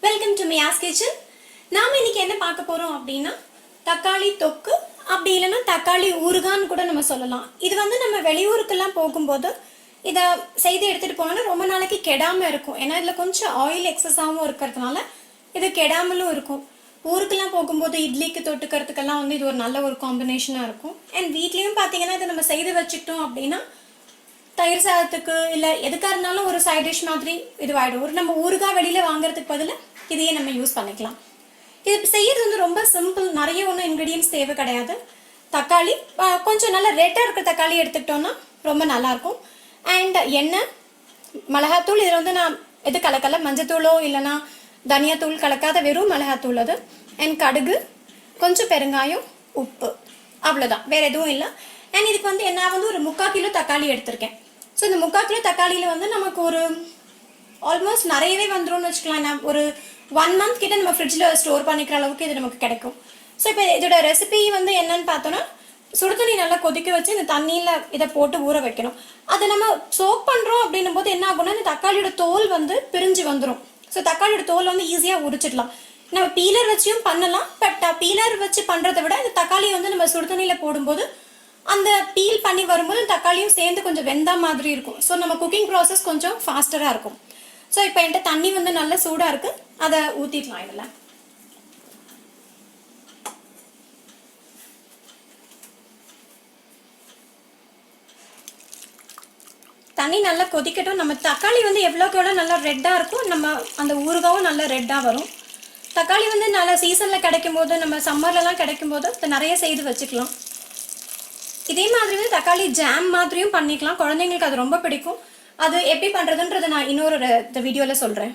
Welcome to மியாஸ் kitchen. நாம இன்னைக்கு என்ன பார்க்க போறோம் அப்படின்னா தக்காளி தொக்கு, அப்படி இல்லைன்னா தக்காளி ஊறுகான்னு கூட நம்ம சொல்லலாம். இது வந்து நம்ம வெளியூருக்கெல்லாம் போகும்போது இதை செய்து எடுத்துட்டு போனோம்னா ரொம்ப நாளைக்கு கெடாம இருக்கும். ஏன்னா இதுல கொஞ்சம் ஆயில் எக்ஸஸாகவும் இருக்கிறதுனால இது கெடாமலும் இருக்கும். ஊருக்கெல்லாம் போகும்போது இட்லிக்கு தொட்டுக்கிறதுக்கெல்லாம் வந்து இது ஒரு நல்ல ஒரு காம்பினேஷனாக இருக்கும். அண்ட் வீட்லேயும் பார்த்தீங்கன்னா இதை நம்ம செய்து வச்சுக்கிட்டோம் அப்படின்னா தயிர் சாதத்துக்கு இல்லை எதுக்காக இருந்தாலும் ஒரு சைட் டிஷ் மாதிரி இதுவாகிடும். ஒரு நம்ம ஊறுகாய் வெளியில் வாங்குறதுக்கு பதிலாக இதையே நம்ம யூஸ் பண்ணிக்கலாம். இது செய்யறது வந்து ரொம்ப சிம்பிள். நிறைய ஒன்றும் இன்க்ரீடியன்ஸ் தேவை கிடையாது. தக்காளி கொஞ்சம் நல்லா ரெட்டாக இருக்கிற தக்காளி எடுத்துக்கிட்டோன்னா ரொம்ப நல்லாயிருக்கும். அண்ட் எண்ணெய், மிளகாத்தூள், இதில் வந்து நான் எது கலக்கல, மஞ்சத்தூளோ இல்லைன்னா தனியாத்தூள் கலக்காத வெறும் மிளகாத்தூள் அது. அண்ட் கடுகு, கொஞ்சம் பெருங்காயம், உப்பு, அவ்வளோதான், வேறு எதுவும் இல்லை. அண்ட் இதுக்கு வந்து நான் வந்து ஒரு 3/4 கிலோ தக்காளி எடுத்திருக்கேன். ஸோ இந்த 3/4 கிலோ தக்காளியில் வந்து நமக்கு ஒரு ஆல்மோஸ்ட் நிறையவே வந்துடும்னு வச்சுக்கலாம். நான் ஒரு 1 மந்த் கிட்ட நம்ம ஃப்ரிட்ஜில் ஸ்டோர் பண்ணிக்கிற அளவுக்கு இது நமக்கு கிடைக்கும். ஸோ இப்போ இதோட ரெசிபி வந்து என்னன்னு பார்த்தோன்னா, சுடுதண்ணி நல்லா கொதிக்க வச்சு இந்த தண்ணியில் இதை போட்டு ஊற வைக்கணும். அதை நம்ம சோக் பண்ணுறோம் அப்படின்னும் போது என்ன ஆகும்னா, இந்த தக்காளியோட தோல் வந்து பிரிஞ்சு வந்துடும். ஸோ தக்காளியோட தோல் வந்து ஈஸியாக உரிச்சிடலாம். நம்ம பீலர் வச்சியும் பண்ணலாம். பட் பீலர் வச்சு பண்ணுறதை விட இந்த தக்காளியை வந்து நம்ம சுடுதண்ணியில் போடும்போது அந்த பீல் பண்ணி வரும்போது தக்காளியும் சேர்ந்து கொஞ்சம் வெந்தா மாதிரி இருக்கும். ஸோ நம்ம குக்கிங் ப்ராசஸ் கொஞ்சம் ஃபாஸ்டராக இருக்கும். ஸோ இப்போ என்கிட்ட தண்ணி வந்து நல்லா சூடாக இருக்கு, அதை ஊற்றிடலாம். இதில் தண்ணி நல்லா கொதிக்கட்டும். நம்ம தக்காளி வந்து எவ்வளோக்கு எவ்வளோ நல்லா ரெட்டாக இருக்கும், நம்ம அந்த ஊறுகாவும் நல்லா ரெட்டாக வரும். தக்காளி வந்து நல்லா சீசனில் கிடைக்கும் போது, நம்ம சம்மர்லலாம் கிடைக்கும் போது இதை நிறைய செய்து வச்சுக்கலாம். இதே மாதிரி வந்து தக்காளி ஜாம் மாதிரியும் பண்ணிக்கலாம். குழந்தைங்களுக்கு அது ரொம்ப பிடிக்கும். அது எப்படி பண்ணுறதுன்றதை நான் இன்னொரு வீடியோவில் சொல்கிறேன்.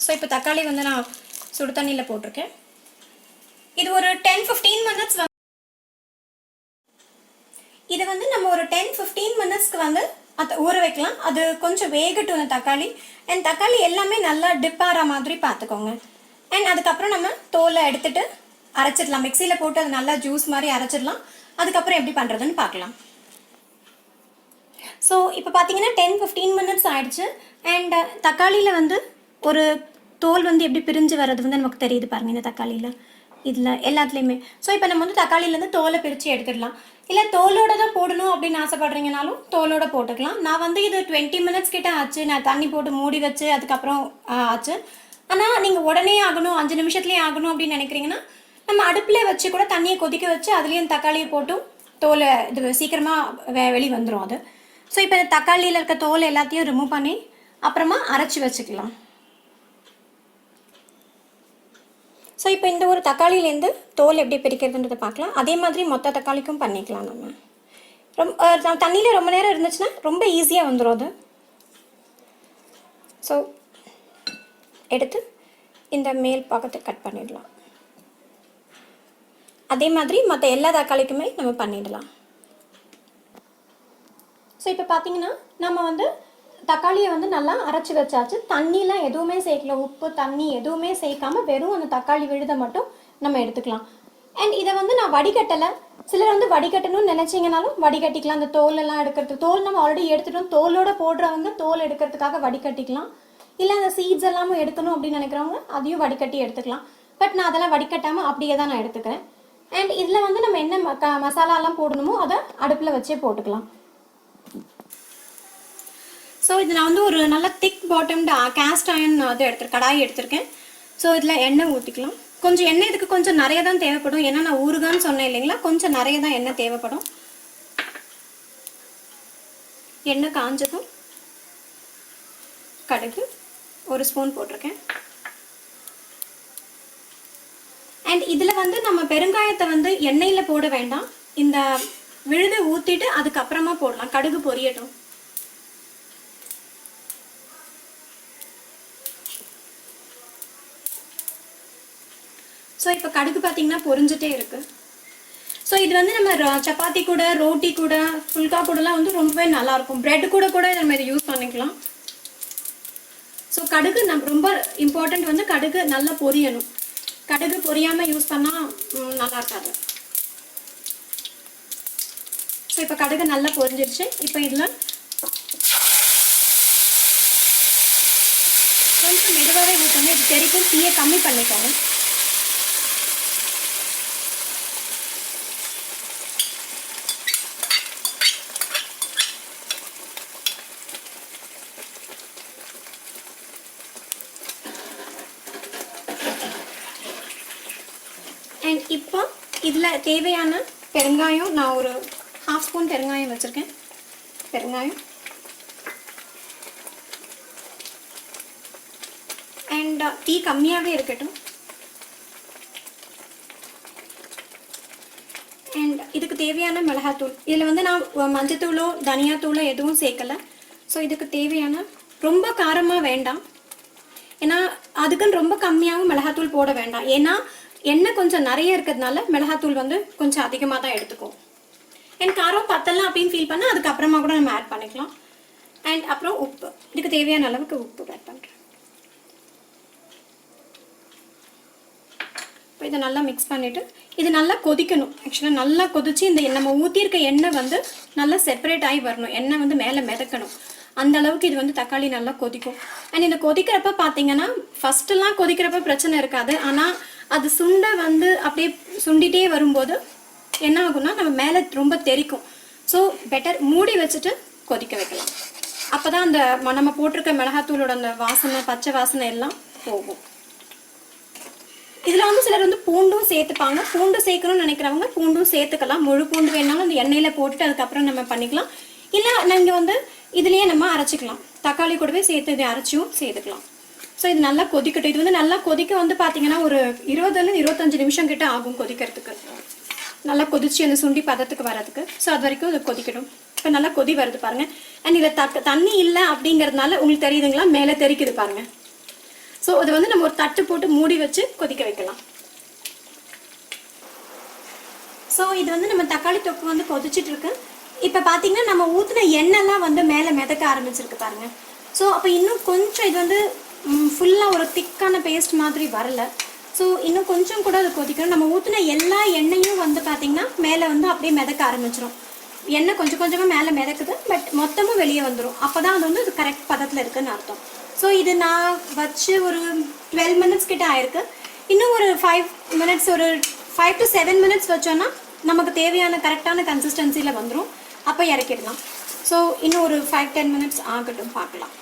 ஸோ இப்போ தக்காளி வந்து நான் சுடு தண்ணியில் போட்டிருக்கேன். இது ஒரு 10-15 மினிட்ஸ் இதை வந்து நம்ம ஒரு 10-15 மினிட்ஸ்க்கு வந்து அதை ஊற வைக்கலாம். அது கொஞ்சம் வேகட்டும் அந்த தக்காளி. அண்ட் தக்காளி எல்லாமே நல்லா டிப் ஆகிற மாதிரி பார்த்துக்கோங்க. அண்ட் அதுக்கப்புறம் நம்ம தோலை எடுத்துட்டு அரைச்சிடலாம். மிக்சியில் போட்டு அது நல்லா ஜூஸ் மாதிரி அரைச்சிடலாம். அதுக்கப்புறம் எப்படி பண்ணுறதுன்னு பார்க்கலாம். ஸோ இப்போ பார்த்தீங்கன்னா 10-15 மினிட்ஸ் ஆயிடுச்சு. அண்ட் தக்காளியில் வந்து ஒரு தோல் வந்து எப்படி பிரிஞ்சு வர்றது வந்து நமக்கு தெரியுது பாருங்கள், இந்த தக்காளியில், இதில் எல்லாத்துலேயுமே. ஸோ இப்போ நம்ம வந்து தக்காளியிலேருந்து தோலை பிரித்து எடுத்துடலாம். இல்லை தோலோட தான் போடணும் அப்படின்னு ஆசைப்படுறீங்கனாலும் தோலோட போட்டுக்கலாம். நான் வந்து இது 20 மினிட்ஸ் கிட்ட ஆச்சு. நான் தண்ணி போட்டு மூடி வச்சு அதுக்கப்புறம் ஆச்சு. ஆனால் நீங்கள் உடனே ஆகணும், 5 நிமிஷத்துலேயே ஆகணும் அப்படின்னு நினைக்கிறீங்கன்னா நம்ம அடுப்பில் வச்சு கூட தண்ணியை கொதிக்க வச்சு அதுலேயும் தக்காளியை போட்டும் தோலை இது சீக்கிரமாக வெளியே வந்துடும் அது. ஸோ இப்போ தக்காளியில் இருக்க தோல் எல்லாத்தையும் ரிமூவ் பண்ணி அப்புறமா அரைச்சி வச்சுக்கலாம். ஸோ இப்போ இந்த ஒரு தக்காளியிலேருந்து தோல் எப்படி பிரிக்கிறதுன்றதை பார்க்கலாம். அதே மாதிரி மொத்த தக்காளிக்கும் பண்ணிக்கலாம். நம்ம ரொம்ப தண்ணியில் ரொம்ப நேரம் இருந்துச்சுன்னா ரொம்ப ஈஸியாக வந்துடும் அது. ஸோ எடுத்து இந்த மேல் பாகத்தை கட் பண்ணிடலாம். அதே மாதிரி மற்ற எல்லா தக்காளிக்குமே நம்ம பண்ணிடலாம். ஸோ இப்போ பார்த்தீங்கன்னா நம்ம வந்து தக்காளியை வந்து நல்லா அரைச்சி வச்சாச்சு. தண்ணிலாம் எதுவுமே சேர்க்கல, உப்பு தண்ணி எதுவுமே சேர்க்காம வெறும் அந்த தக்காளி விழுதை மட்டும் நம்ம எடுத்துக்கலாம். அண்ட் இதை வந்து நான் வடிகட்டலை. சிலர் வந்து வடிகட்டணும்னு நினச்சிங்கனாலும் வடிகட்டிக்கலாம். அந்த தோலெல்லாம் எடுக்கிறது, தோல் நம்ம ஆல்ரெடி எடுத்துட்டோம், தோலோட போடுறவங்க தோல் எடுக்கிறதுக்காக வடிகட்டிக்கலாம். இல்லை அந்த சீட்ஸ் எல்லாமும் எடுக்கணும் அப்படின்னு நினைக்கிறவங்க அதையும் வடிகட்டி எடுத்துக்கலாம். பட் நான் அதெல்லாம் வடிகட்டாமல் அப்படியே தான் நான் எடுத்துக்கிறேன். அண்ட் இதில் வந்து நம்ம என்ன மசாலாலாம் போடணுமோ அதை அடுப்பில் வச்சே போட்டுக்கலாம். ஸோ இது நான் வந்து ஒரு நல்ல திக் பாட்டம்டு கேஸ்ட் அயர்ன் அது கடாய் எடுத்திருக்கேன். ஸோ இதில் எண்ணெய் ஊற்றிக்கலாம். கொஞ்சம் எண்ணெய் இதுக்கு கொஞ்சம் நிறைய தான் தேவைப்படும். ஏன்னா நான் ஊறுகான்னு சொன்னேன் இல்லைங்களா, கொஞ்சம் நிறைய தான் எண்ணெய் தேவைப்படும். எண்ணெய் காஞ்சதும் கடுகு 1 ஸ்பூன் போட்டிருக்கேன். அண்ட் இதில் வந்து நம்ம பெருங்காயத்தை வந்து எண்ணெயில் போட வேண்டாம், இந்த விழுதை ஊற்றிட்டு அதுக்கப்புறமா போடலாம். கடுகு பொரியட்டும். ஸோ இப்போ கடுகு பார்த்தீங்கன்னா பொரிஞ்சிட்டே இருக்குது. ஸோ இது வந்து நம்ம சப்பாத்தி கூட, ரோட்டி கூட, ஃபுல்கா கூடலாம் வந்து ரொம்பவே நல்லாயிருக்கும். ப்ரெட் கூட நம்ம இதை யூஸ் பண்ணிக்கலாம். ஸோ கடுகு ரொம்ப இம்பார்ட்டண்ட் வந்து கடுகு நல்லா பொரியணும். கடுகு பொரியாமல் யூஸ் பண்ணால் நல்லா இருக்காது. ஸோ இப்போ கடுகு நல்லா பொரிஞ்சிருச்சு. இப்போ இதில் கொஞ்சம் மெதுவாகவே ஊற்றுங்க, இது தெரிக்கும். தீயை கம்மி பண்ணிக்கோங்க. அண்ட் இப்போ இதில் தேவையான பெருங்காயம், நான் ஒரு 1/2 ஸ்பூன் பெருங்காயம் வச்சுருக்கேன். பெருங்காயம் அண்ட் டீ கம்மியாகவே இருக்கட்டும். அண்ட் இதுக்கு தேவையான மிளகாத்தூள், இதில் வந்து நான் மஞ்சத்தூளோ தனியாத்தூளோ எதுவும் சேர்க்கலை. ஸோ இதுக்கு தேவையான, ரொம்ப காரமாக வேண்டாம், ஏன்னா அதுக்குன்னு ரொம்ப கம்மியாகவும் மிளகாத்தூள் போட வேண்டாம். ஏன்னா எண்ணெய் கொஞ்சம் நிறைய இருக்கிறதுனால மிளகாத்தூள் வந்து கொஞ்சம் அதிகமாக தான் எடுத்துக்கும். அண்ட் காரம் பத்தலாம் அப்படின்னு ஃபீல் பண்ணால் அதுக்கப்புறமா கூட நம்ம ஆட் பண்ணிக்கலாம். அண்ட் அப்புறம் உப்பு, இதுக்கு தேவையான அளவுக்கு உப்பு ஆட் பண்ணுறேன். இப்போ இதை நல்லா மிக்ஸ் பண்ணிவிட்டு இது நல்லா கொதிக்கணும். ஆக்சுவலாக நல்லா கொதிச்சு இந்த நம்ம ஊற்றிருக்க எண்ணெய் வந்து நல்லா செப்பரேட் ஆகி வரணும். எண்ணெய் வந்து மேலே மிதக்கணும். அந்த அளவுக்கு இது வந்து தக்காளி நல்லா கொதிக்கும். அண்ட் இந்த கொதிக்கிறப்ப பார்த்தீங்கன்னா ஃபஸ்ட்டெல்லாம் கொதிக்கிறப்ப பிரச்சனை இருக்காது. ஆனால் அது சுண்டை வந்து அப்படியே சுண்டிகிட்டே வரும்போது என்ன ஆகும்னா நம்ம மேலே ரொம்ப தெரிக்கும். ஸோ பெட்டர் மூடி வச்சுட்டு கொதிக்க வைக்கலாம். அப்போ தான் அந்த நம்ம போட்டிருக்க மிளகாத்தூளோட அந்த வாசனை, பச்சை வாசனை எல்லாம் போகும். இதில் வந்து சிலர் வந்து பூண்டும் சேர்த்துப்பாங்க. பூண்டு சேர்க்கணும்னு நினைக்கிறவங்க பூண்டும் சேர்த்துக்கலாம். முழு பூண்டு வேணாலும் அந்த எண்ணெயில் போட்டுட்டு அதுக்கப்புறம் நம்ம பண்ணிக்கலாம். இல்லை நீங்கள் வந்து இதுலேயே நம்ம அரைச்சிக்கலாம். தக்காளி கூடவே சேர்த்து இதை அரைச்சியும் சேர்த்துக்கலாம். ஸோ இது நல்லா கொதிக்கட்டும். இது வந்து நல்லா கொதிக்க வந்து பார்த்தீங்கன்னா ஒரு 20 25 நிமிஷம் கிட்ட ஆகும் கொதிக்கிறதுக்கு. நல்லா கொதிச்சு அந்த சுண்டி பதத்துக்கு வரதுக்கு. ஸோ அது வரைக்கும் இது கொதிக்கட்டும். இப்போ நல்லா கொதி வருது பாருங்கள். அண்ட் இதில் தண்ணி இல்லை அப்படிங்கிறதுனால உங்களுக்கு தெரியுதுங்களா, மேலே தெரிக்குது பாருங்கள். ஸோ அதை வந்து நம்ம ஒரு தட்டு போட்டு மூடி வச்சு கொதிக்க வைக்கலாம். ஸோ இது வந்து நம்ம தக்காளி தொக்கு வந்து கொதிச்சுட்டு இருக்கு. இப்போ பார்த்தீங்கன்னா நம்ம ஊற்றின எண்ணெய்லாம் வந்து மேலே மிதக்க ஆரம்பிச்சிருக்கு பாருங்கள். ஸோ அப்போ இன்னும் கொஞ்சம் இது வந்து ஃபுல்லாக ஒரு திக்கான பேஸ்ட் மாதிரி வரல. ஸோ இன்னும் கொஞ்சம் கூட அது கொதிக்கணும். நம்ம ஊற்றின எல்லா எண்ணெயும் வந்து பார்த்திங்கன்னா மேலே வந்து அப்படியே மிதக்க ஆரம்பிச்சிடும். எண்ணெய் கொஞ்சம் கொஞ்சமாக மேலே மிதக்குது, பட் மொத்தமும் வெளியே வந்துடும். அப்போ தான் அது வந்து அது கரெக்ட் பதத்தில் இருக்குதுன்னு அர்த்தம். ஸோ இது நான் வச்சு ஒரு 12 மினிட்ஸ் கிட்ட ஆயிருக்கு. இன்னும் ஒரு 5 மினிட்ஸ், ஒரு 5 to 7 மினிட்ஸ் வச்சோன்னா நமக்கு தேவையான கரெக்டான கன்சிஸ்டன்சியில் வந்துடும். அப்போ இறக்கிடலாம். ஸோ இன்னும் ஒரு 5-10 மினிட்ஸ் ஆகட்டும், பார்க்கலாம்.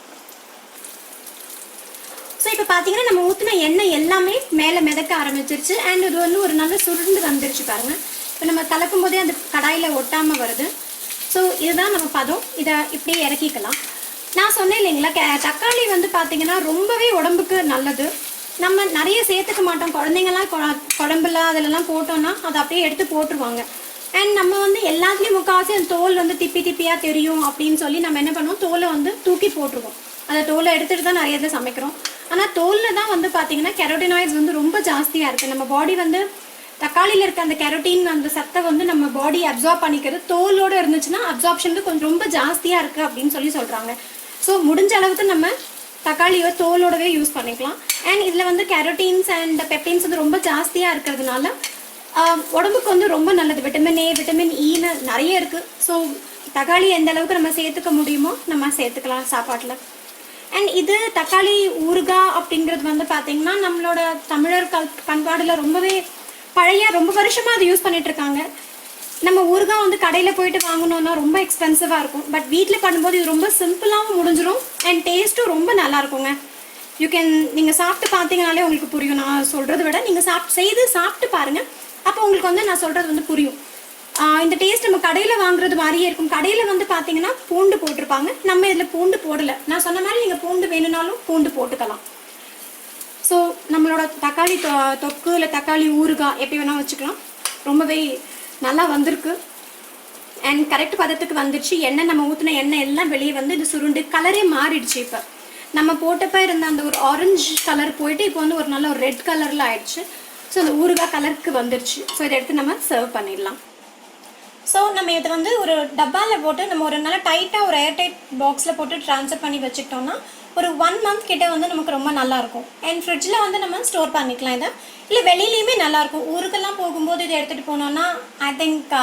ஸோ இப்போ பார்த்தீங்கன்னா நம்ம ஊற்றின எண்ணெய் எல்லாமே மேலே மிதக்க ஆரம்பிச்சிருச்சு. அண்ட் இது வந்து ஒரு நல்ல சுருண்டு வந்துருச்சு பாருங்கள். இப்போ நம்ம கலக்கும் போதே அந்த கடாயில் ஒட்டாமல் வருது. ஸோ இதுதான் நம்ம பதம். இதை இப்படியே இறக்கிக்கலாம். நான் சொன்னேன் இல்லைங்களா, தக்காளி வந்து பார்த்தீங்கன்னா ரொம்பவே உடம்புக்கு நல்லது. நம்ம நிறைய சேர்த்துக்க மாட்டோம். குழந்தைங்கலாம் குழம்புல அதிலெல்லாம் போட்டோன்னா அதை அப்படியே எடுத்து போட்டுருவாங்க. அண்ட் நம்ம வந்து எல்லாத்துலேயும் முக்கால்வாசி அந்த தோல் வந்து திப்பியாக தெரியும் அப்படின்னு சொல்லி நம்ம என்ன பண்ணுவோம், தோலை வந்து தூக்கி போட்டுருவோம். அந்த தோலை எடுத்துகிட்டு தான் நிறைய இதை சமைக்கிறோம். ஆனால் தோலில் தான் வந்து பார்த்திங்கன்னா கெரோட்டினாய்ட்ஸ் வந்து ரொம்ப ஜாஸ்தியாக இருக்குது. நம்ம பாடி வந்து தக்காளியில் இருக்க அந்த கெரோட்டின் அந்த சத்தை வந்து நம்ம பாடி அப்சார்ப் பண்ணிக்கிறது. தோலோடு இருந்துச்சுன்னா அப்சார்ப்ஷன் வந்து கொஞ்சம் ரொம்ப ஜாஸ்தியாக இருக்குது அப்படின்னு சொல்லி சொல்கிறாங்க. ஸோ முடிஞ்ச அளவுக்கு நம்ம தக்காளியை தோலோடவே யூஸ் பண்ணிக்கலாம். அண்ட் இதில் வந்து கெரோட்டின்ஸ் அண்ட் பெப்டின்ஸ் வந்து ரொம்ப ஜாஸ்தியாக இருக்கிறதுனால உடம்புக்கு வந்து ரொம்ப நல்லது. விட்டமின் ஏ, விட்டமின் ஈன்னு நிறைய இருக்குது. ஸோ தக்காளி எந்த அளவுக்கு நம்ம சேர்த்துக்க முடியுமோ நம்ம சேர்த்துக்கலாம் சாப்பாட்டில். அண்ட் இது தக்காளி ஊறுகாய் அப்படிங்கிறது வந்து பார்த்திங்கன்னா நம்மளோட தமிழர் பண்பாடில் ரொம்பவே பழைய, ரொம்ப வருஷமாக அதை யூஸ் பண்ணிகிட்ருக்காங்க. நம்ம ஊறுகாய் வந்து கடையில் போயிட்டு வாங்கணுன்னா ரொம்ப எக்ஸ்பென்சிவாக இருக்கும். பட் வீட்டில் பண்ணும்போது இது ரொம்ப சிம்பிளாகவும் முடிஞ்சிடும். அண்ட் டேஸ்ட்டும் ரொம்ப நல்லாயிருக்குங்க. நீங்கள் சாப்பிட்டு பார்த்தீங்கனாலே உங்களுக்கு புரியும். நான் சொல்கிறத விட நீங்கள் செய்து சாப்பிட்டு பாருங்கள். அப்போ உங்களுக்கு வந்து நான் சொல்கிறது வந்து புரியும். இந்த டேஸ்ட் நம்ம கடையில் வாங்குறது மாதிரியே இருக்கும். கடையில் வந்து பார்த்தீங்கன்னா பூண்டு போட்டிருப்பாங்க. நம்ம இதில் பூண்டு போடலை. நான் சொன்ன மாதிரி நீங்கள் பூண்டு வேணும்னாலும் பூண்டு போட்டுக்கலாம். ஸோ நம்மளோட தக்காளி தொக்கு இல்லை தக்காளி ஊறுகாய் எப்படி வேணால் வச்சுக்கலாம். ரொம்பவே நல்லா வந்திருக்கு. அண்ட் கரெக்ட் பதத்துக்கு வந்துடுச்சு. எண்ணெய் நம்ம ஊற்றின எண்ணெய் எல்லாம் வெளியே வந்து இது சுருண்டு கலரே மாறிடுச்சு. இப்போ நம்ம போட்டப்போ இருந்த அந்த ஒரு ஆரஞ்சு கலர் போயிட்டு இப்போ வந்து ஒரு நல்ல ஒரு ரெட் கலரில் ஆயிடுச்சு. ஸோ அந்த ஊறுகாய் கலருக்கு வந்துடுச்சு. ஸோ இதை எடுத்து நம்ம சர்வ் பண்ணிடலாம். ஸோ நம்ம இதை வந்து ஒரு டப்பாவில் போட்டு நம்ம ஒரு நல்ல டைட்டாக ஒரு ஏர்டைட் பாக்ஸில் போட்டு ட்ரான்ஸ்ஃபர் பண்ணி வச்சுக்கிட்டோம்னா ஒரு 1 மந்த் கிட்டே வந்து நமக்கு ரொம்ப நல்லாயிருக்கும். அண்ட் ஃப்ரிட்ஜில் வந்து நம்ம ஸ்டோர் பண்ணிக்கலாம். இதை இல்லை வெளியிலையுமே நல்லாயிருக்கும். ஊருக்கெல்லாம் போகும்போது இதை எடுத்துகிட்டு போனோன்னா ஐ திங்க்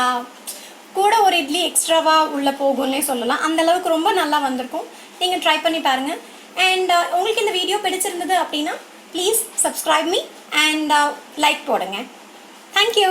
கூட ஒரு இட்லி எக்ஸ்ட்ராவாக உள்ளே போகும்னே சொல்லலாம். அந்தளவுக்கு ரொம்ப நல்லா வந்திருக்கும். நீங்கள் ட்ரை பண்ணி பாருங்கள். அண்ட் உங்களுக்கு இந்த வீடியோ பிடிச்சிருந்தது அப்படின்னா please subscribe me and like போடுங்க. தேங்க்யூ.